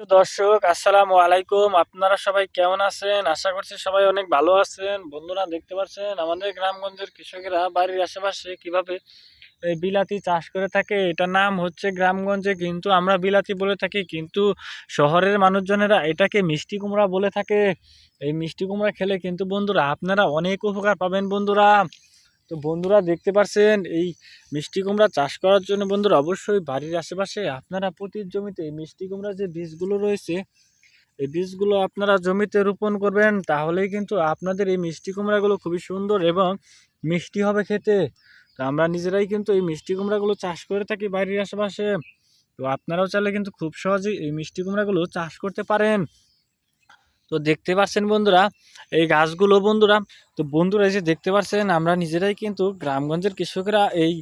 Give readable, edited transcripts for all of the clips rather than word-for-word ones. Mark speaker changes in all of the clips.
Speaker 1: দর্শক আসসালামু আলাইকুম। আপনারা সবাই কেমন আছেন? আশা করছি সবাই অনেক ভালো আছেন। বন্ধুরা দেখতে পাচ্ছেন আমাদের গ্রামগঞ্জের কৃষকেরা বাড়ির আশেপাশে কিভাবে এই বিলাতি চাষ করে থাকে। এটার নাম হচ্ছে গ্রামগঞ্জে কিন্তু আমরা বিলাতি বলে থাকি, কিন্তু শহরের মানুষজনেরা এটাকে মিষ্টি কুমড়া বলে থাকে। এই মিষ্টি কুমড়া খেলে কিন্তু বন্ধুরা আপনারা অনেক উপকার পাবেন বন্ধুরা। তো বন্ধুরা দেখতে পাচ্ছেন এই মিষ্টি কুমড়া চাষ করার জন্য বন্ধুরা অবশ্যই বাড়ির আশেপাশে আপনারা প্রতি জমিতে এই মিষ্টি কুমড়া যে বীজগুলো রয়েছে এই বীজগুলো আপনারা জমিতে রোপণ করবেন, তাহলেই কিন্তু আপনাদের এই মিষ্টি কুমড়াগুলো খুবই সুন্দর এবং মিষ্টি হবে খেতে। তো আমরা নিজেরাই কিন্তু এই মিষ্টি কুমড়াগুলো চাষ করে থাকি বাড়ির আশেপাশে। তো আপনারাও চাইলে কিন্তু খুব সহজেই এই মিষ্টি কুমড়াগুলো চাষ করতে পারেন। তো দেখতে পাচ্ছেন বন্ধুরা এই গাছগুলো বন্ধুরা, তো বন্ধুরা এই যে দেখতে পাচ্ছেন আমরা নিজেরাই কিন্তু গ্রামগঞ্জের কৃষকরা এই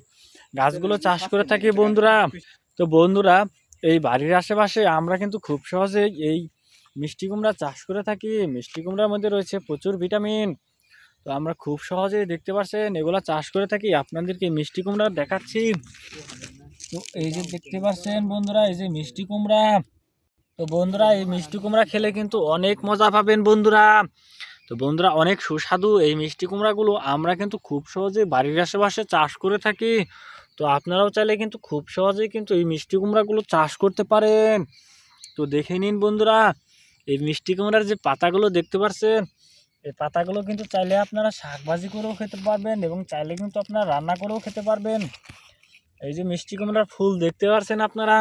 Speaker 1: গাছগুলো চাষ করে থাকি বন্ধুরা। তো বন্ধুরা এই বাড়ির আশেপাশে আমরা কিন্তু খুব সহজে এই মিষ্টি কুমড়া চাষ করে থাকি। মিষ্টি কুমড়ার মধ্যে রয়েছে প্রচুর ভিটামিন। তো আমরা খুব সহজেই দেখতে পাচ্ছেন এগুলা চাষ করে থাকি, আপনাদেরকে মিষ্টি কুমড়া দেখাচ্ছি। তো এই যে দেখতে পাচ্ছেন বন্ধুরা এই যে মিষ্টি কুমড়া। তো বন্ধুরা এই মিষ্টি কুমড়া খেলে কিন্তু অনেক মজা পাবেন বন্ধুরা। তো বন্ধুরা অনেক সুস্বাদু এই মিষ্টি কুমড়াগুলো আমরা কিন্তু খুব সহজে বাড়ির আশেপাশে চাষ করে থাকি। তো আপনারাও চাইলে কিন্তু খুব সহজেই কিন্তু এই মিষ্টি কুমড়াগুলো চাষ করতে পারেন। তো দেখে নিন বন্ধুরা এই মিষ্টি কুমড়ার যে পাতাগুলো দেখতে পাচ্ছেন এই পাতাগুলো কিন্তু চাইলে আপনারা শাকভাজি করেও খেতে পারবেন এবং চাইলে কিন্তু আপনারা রান্না করেও খেতে পারবেন। এই যে মিষ্টি কুমড়ার ফুল দেখতে পাচ্ছেন আপনারা,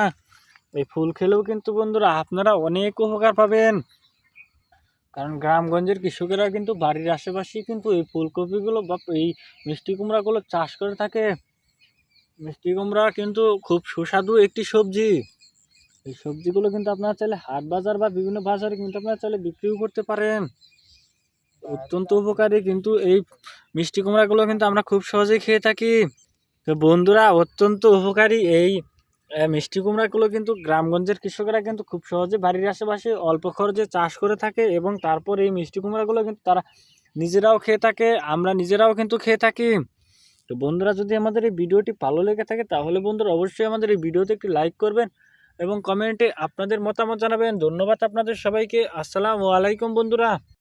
Speaker 1: এই ফুল খেলেও কিন্তু বন্ধুরা আপনারা অনেক উপকার পাবেন। কারণ গ্রামগঞ্জের কৃষকেরা কিন্তু বাড়ির আশেপাশেই কিন্তু এই ফুলকপিগুলো বা এই মিষ্টি কুমড়াগুলো চাষ করে থাকে। মিষ্টি কুমড়া কিন্তু খুব সুস্বাদু একটি সবজি। এই সবজিগুলো কিন্তু আপনারা চাইলে হাট বাজার বা বিভিন্ন বাজারে কিন্তু আপনারা চাইলে বিক্রিও করতে পারেন। অত্যন্ত উপকারী কিন্তু এই মিষ্টি কুমড়াগুলো কিন্তু আমরা খুব সহজেই খেয়ে থাকি। তো বন্ধুরা অত্যন্ত উপকারী এই মিষ্টি কুমড়াগুলো কিন্তু গ্রামগঞ্জের কৃষকেরা কিন্তু খুব সহজে বাড়ির আশেপাশে অল্প খরচে চাষ করে থাকে এবং তারপর এই মিষ্টি কুমড়াগুলো কিন্তু তারা নিজেরাও খেয়ে থাকে, আমরা নিজেরাও কিন্তু খেয়ে থাকি। তো বন্ধুরা যদি আমাদের এই ভিডিওটি ভালো লেগে থাকে তাহলে বন্ধুরা অবশ্যই আমাদের এই ভিডিওতে একটি লাইক করবেন এবং কমেন্টে আপনাদের মতামত জানাবেন। ধন্যবাদ আপনাদের সবাইকে। আসসালামু আলাইকুম বন্ধুরা।